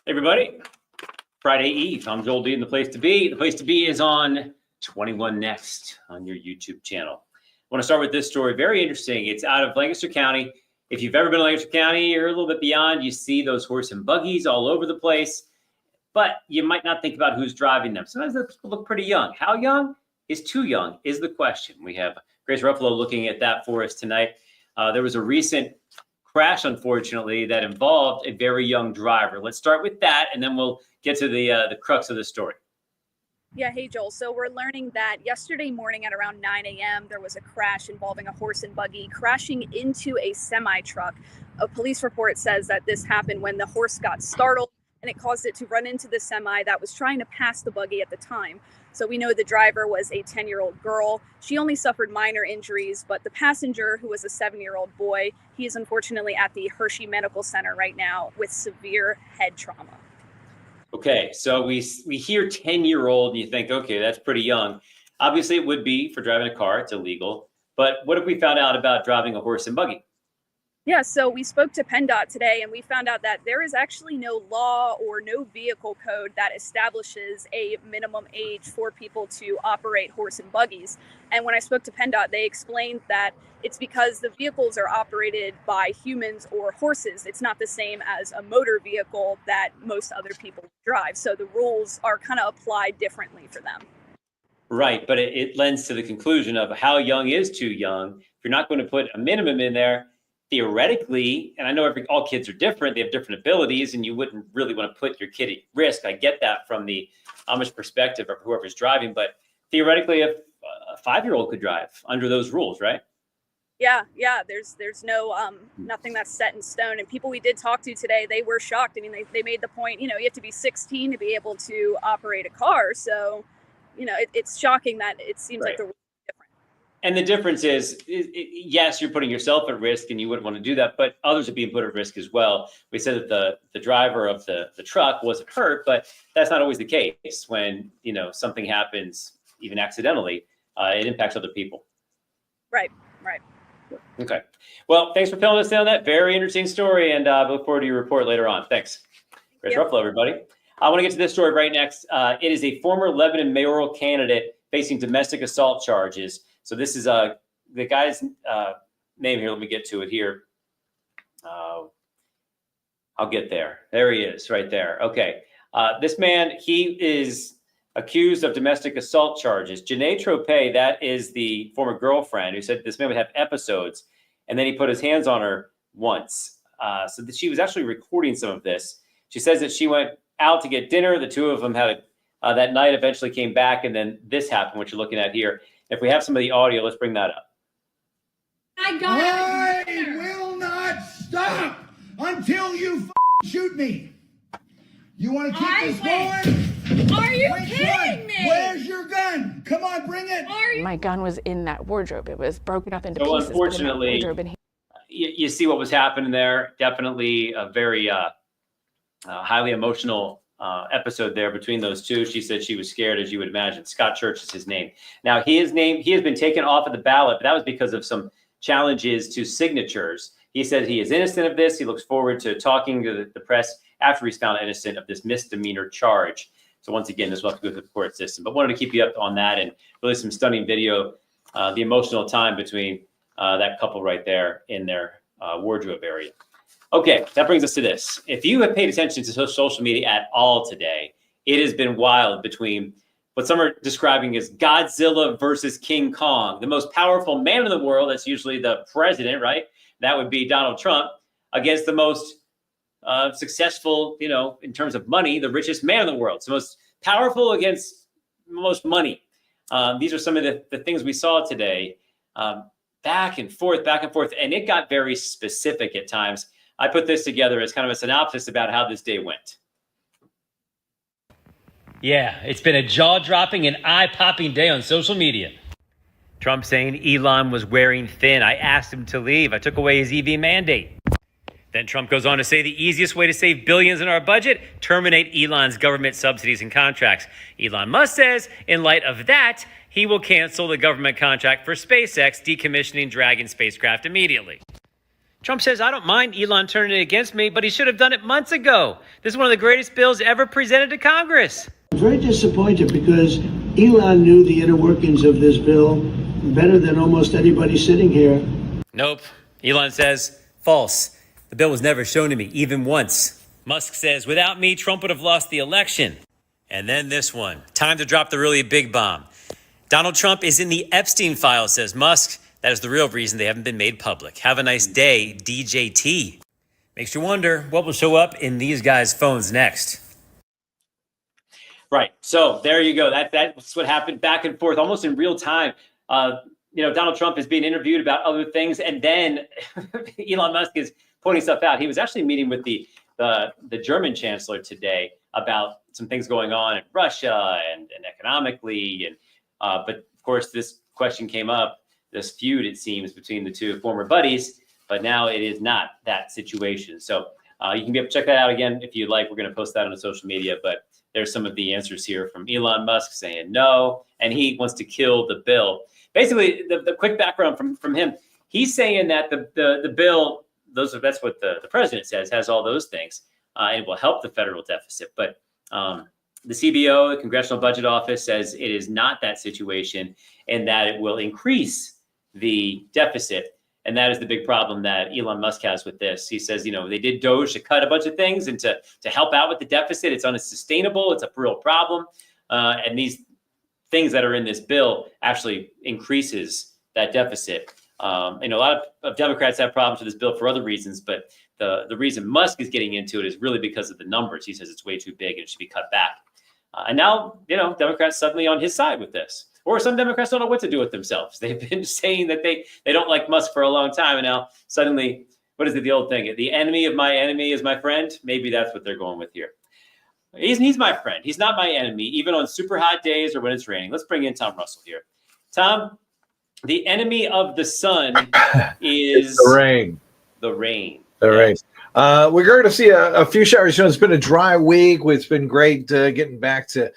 Everybody, Friday Eve. I'm Joel D, and the place to be. The place to be is on 21 Next on your YouTube channel. I want to start with this story. Very interesting. It's out of Lancaster County. If you've ever been to Lancaster County or a little bit beyond, you see those horse and buggies all over the place, but you might not think about who's driving them. Sometimes the people look pretty young. How young is too young is the question. We have Grace Ruffalo looking at that for us tonight. There was a recent crash, unfortunately, that involved a very young driver. Let's start with that, and then we'll get to the crux of the story. Yeah, hey, Joel. So we're learning that yesterday morning at around 9 a.m., there was a crash involving a horse and buggy crashing into a semi-truck. A police report says that this happened when the horse got startled, and it caused it to run into the semi that was trying to pass the buggy at the time. So we know the driver was a 10-year-old girl. She only suffered minor injuries, but the passenger, who was a 7-year-old boy, he is unfortunately at the Hershey Medical Center right now with severe head trauma. Okay, so we hear 10-year-old and you think, okay, that's pretty young. Obviously, it would be for driving a car. It's illegal. But what have we found out about driving a horse and buggy? Yeah, so we spoke to PennDOT today, and we found out that there is actually no law or no vehicle code that establishes a minimum age for people to operate horse and buggies. And when I spoke to PennDOT, they explained that it's because the vehicles are operated by humans or horses. It's not the same as a motor vehicle that most other people drive. So the rules are kind of applied differently for them. Right, but it lends to the conclusion of how young is too young. If you're not going to put a minimum in there, theoretically, and I know all kids are different, they have different abilities, and you wouldn't really want to put your kid at risk. I get that from the Amish perspective of whoever's driving, but theoretically, if a 5-year-old could drive under those rules, right? Yeah, there's no nothing that's set in stone. And people we did talk to today, they were shocked. I mean, they made the point, you have to be 16 to be able to operate a car. So, it's shocking that it seems like the rules are different. And the difference is, yes, you're putting yourself at risk and you wouldn't want to do that, but others are being put at risk as well. We said that the driver of the truck wasn't hurt, but that's not always the case. When, something happens, even accidentally, it impacts other people. Right. Okay. Well, thanks for filling us in on that. Very interesting story, and look forward to your report later on. Thanks. Grace Ruffalo, everybody. I want to get to this story right next. It is a former Lebanon mayoral candidate facing domestic assault charges. So this is the guy's name here. Let me get to it here. I'll get there. There he is, right there. Okay. This man, he is accused of domestic assault charges. Janae Tropay, that is the former girlfriend who said this man would have episodes, and then he put his hands on her once. So that she was actually recording some of this. She says that she went out to get dinner. The two of them had that night, eventually came back, and then this happened, what you're looking at here. If we have some of the audio, let's bring that up. I will not stop until you shoot me. You want to keep this going? Are you kidding me? Where's your gun? Come on, bring it. My gun was in that wardrobe. It was broken up into so pieces. Unfortunately, you see what was happening there. Definitely a very highly emotional episode there between those two. She said she was scared, as you would imagine. Scott Church is his name. Now, he has been taken off of the ballot, but that was because of some challenges to signatures. He said he is innocent of this. He looks forward to talking to the press after he's found innocent of this misdemeanor charge. So once again, this will have to go through the court system. But wanted to keep you up on that, and really some stunning video, the emotional time between that couple right there in their wardrobe area. Okay, that brings us to this. If you have paid attention to social media at all today, it has been wild between what some are describing as Godzilla versus King Kong, the most powerful man in the world. That's usually the president, right? That would be Donald Trump, against the most successful, in terms of money, the richest man in the world. So most powerful against most money. These are some of the things we saw today, back and forth, and it got very specific at times. I put this together as kind of a synopsis about how this day went. Yeah, it's been a jaw-dropping and eye-popping day on social media. Trump saying Elon was wearing thin. I asked him to leave. I took away his EV mandate. Then Trump goes on to say the easiest way to save billions in our budget, terminate Elon's government subsidies and contracts. Elon Musk says, in light of that, he will cancel the government contract for SpaceX, decommissioning Dragon spacecraft immediately. Trump says, I don't mind Elon turning it against me, but he should have done it months ago. This is one of the greatest bills ever presented to Congress. I'm very disappointed because Elon knew the inner workings of this bill better than almost anybody sitting here. Nope. Elon says, false. The bill was never shown to me, even once. Musk says, without me, Trump would have lost the election. And then this one. Time to drop the really big bomb. Donald Trump is in the Epstein file, says Musk. That is the real reason they haven't been made public. Have a nice day, DJT. Makes you wonder what will show up in these guys' phones next. Right. So there you go. That's what happened back and forth, almost in real time. Donald Trump is being interviewed about other things, and then Elon Musk is pointing stuff out. He was actually meeting with the German chancellor today about some things going on in Russia and economically, but of course this question came up. This feud, it seems, between the two former buddies, but now it is not that situation. So you can check that out again if you'd like. We're going to post that on the social media, but there's some of the answers here from Elon Musk saying no, and he wants to kill the bill. Basically, the quick background from him, he's saying that the bill, that's what the president says, has all those things, and will help the federal deficit. But the CBO, the Congressional Budget Office, says it is not that situation, and that it will increase the deficit. And that is the big problem that Elon Musk has with this. He says, they did Doge to cut a bunch of things and to help out with the deficit. It's unsustainable. It's a real problem. And these things that are in this bill actually increases that deficit. A lot of Democrats have problems with this bill for other reasons, but the reason Musk is getting into it is really because of the numbers. He says it's way too big and it should be cut back. And now, Democrats suddenly on his side with this. Or some Democrats don't know what to do with themselves. They've been saying that they don't like Musk for a long time. And now suddenly, what is it, the old thing? The enemy of my enemy is my friend. Maybe that's what they're going with here. He's my friend. He's not my enemy, even on super hot days or when it's raining. Let's bring in Tom Russell here. Tom, the enemy of the sun is the rain. The rain. The rain. We're going to see a few showers. It's been a dry week. It's been great getting back to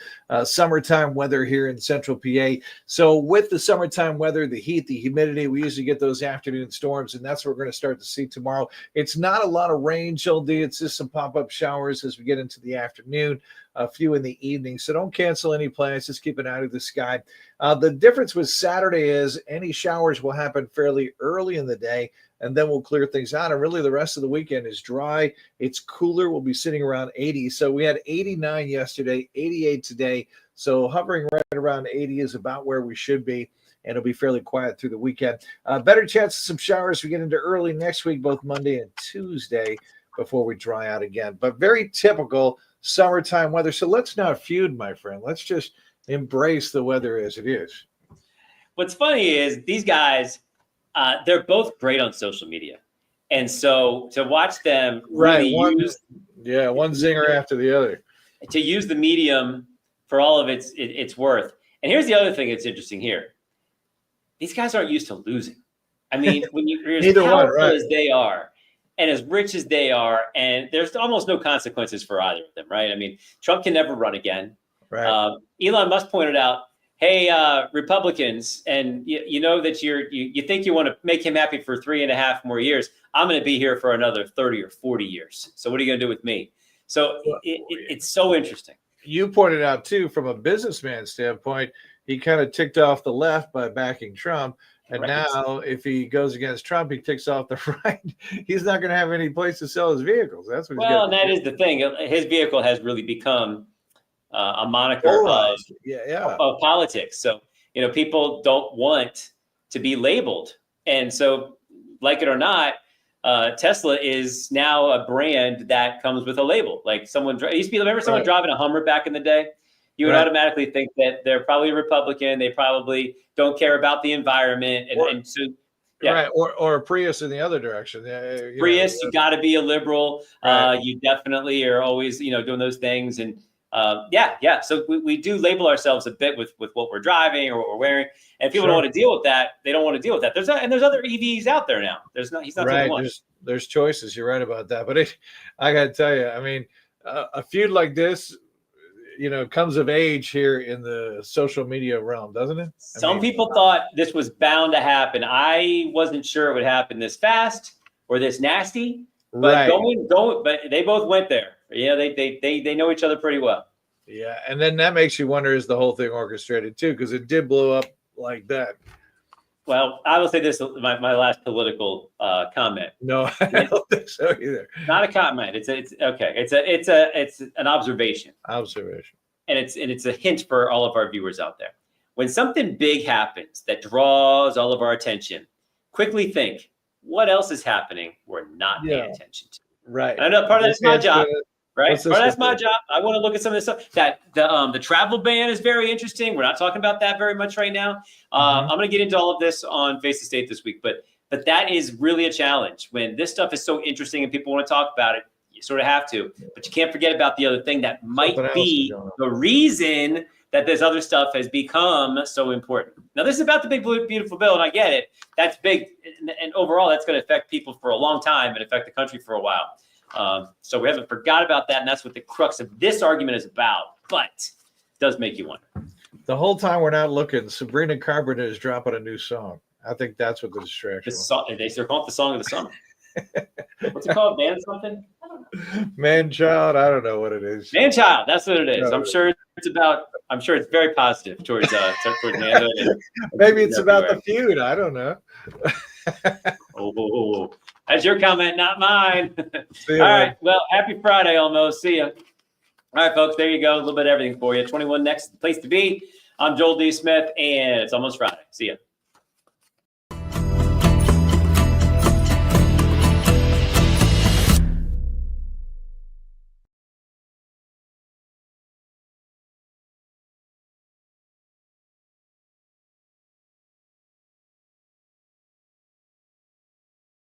summertime weather here in central PA. So with the summertime weather, the heat, the humidity, we usually get those afternoon storms, and that's what we're going to start to see tomorrow. It's not a lot of rain, Jill D. It's just some pop-up showers as we get into the afternoon, a few in the evening. So don't cancel any plans. Just keep an eye to the sky. The difference with Saturday is any showers will happen fairly early in the day, and then we'll clear things out. And really the rest of the weekend is dry. It's cooler. We'll be sitting around 80. So we had 89 yesterday, 88 today. So hovering right around 80 is about where we should be. And it'll be fairly quiet through the weekend. Better chance of some showers as we get into early next week, both Monday and Tuesday, before we dry out again. But very typical summertime weather. So let's not feud, my friend. Let's just embrace the weather as it is. What's funny is these guys, they're both great on social media. And so to watch them really use one zinger after the other. To use the medium for all of its worth. And here's the other thing that's interesting here. These guys aren't used to losing. I mean, when you're as powerful as they are and as rich as they are, and there's almost no consequences for either of them, right? I mean, Trump can never run again. Right. Elon Musk pointed out, hey, Republicans, and you know that you think you want to make him happy for 3.5 more years. I'm going to be here for another 30 or 40 years. So what are you going to do with me? So it's so interesting. You pointed out, too, from a businessman standpoint, he kind of ticked off the left by backing Trump. And now if he goes against Trump, he ticks off the right. He's not going to have any place to sell his vehicles. That's what. Well, and that is the thing. His vehicle has really become a moniker of politics. So, people don't want to be labeled. And so, like it or not, Tesla is now a brand that comes with a label. Like remember someone driving a Hummer back in the day? You would automatically think that they're probably a Republican. They probably don't care about the environment. And so, right. Or a Prius in the other direction. Prius, you got to be a liberal. Right. You definitely are always, doing those things. And so we do label ourselves a bit with what we're driving or what we're wearing. And if people don't want to deal with that, they don't want to deal with that. There's other EVs out there now. He's not the only one. There's choices. You're right about that. But I got to tell you, I mean, a feud like this, comes of age here in the social media realm, doesn't it? Some people thought this was bound to happen. I wasn't sure it would happen this fast, or this nasty. But Right. but they both went there. They know each other pretty well. Yeah, and then that makes you wonder, is the whole thing orchestrated too? Because it did blow up like that. Well, I will say this: my last political comment. No, I don't think so either. Not a comment. It's okay. It's an observation, Observation. and it's a hint for all of our viewers out there. When something big happens that draws all of our attention, quickly think, what else is happening we're not paying attention to? Right. And I know part of that's my job. Right? What's this Part of that's one my for? job. I want to look at some of this stuff. That the travel ban is very interesting. We're not talking about that very much right now. I'm going to get into all of this on Face the State this week, but that is really a challenge. When this stuff is so interesting and people want to talk about it, you sort of have to. But you can't forget about the other thing that might be the reason that this other stuff has become so important. Now, this is about the big, beautiful bill, and I get it. That's big, and overall, that's going to affect people for a long time and affect the country for a while. So we haven't forgot about that, and that's what the crux of this argument is about. But it does make you wonder. The whole time we're not looking, Sabrina Carpenter is dropping a new song. I think that's what the distraction was. They're calling it the song of the summer. What's it called? Man something? Man child, I don't know what it is. Man child, that's what it is. No. I'm sure it's very positive towards manhood. Maybe it's about the feud. I don't know. Oh, that's your comment, not mine. See All ya, right. Well, happy Friday almost. See ya. All right, folks, there you go. A little bit of everything for you. 21 next place to be. I'm Joel D. Smith, and it's almost Friday. See ya.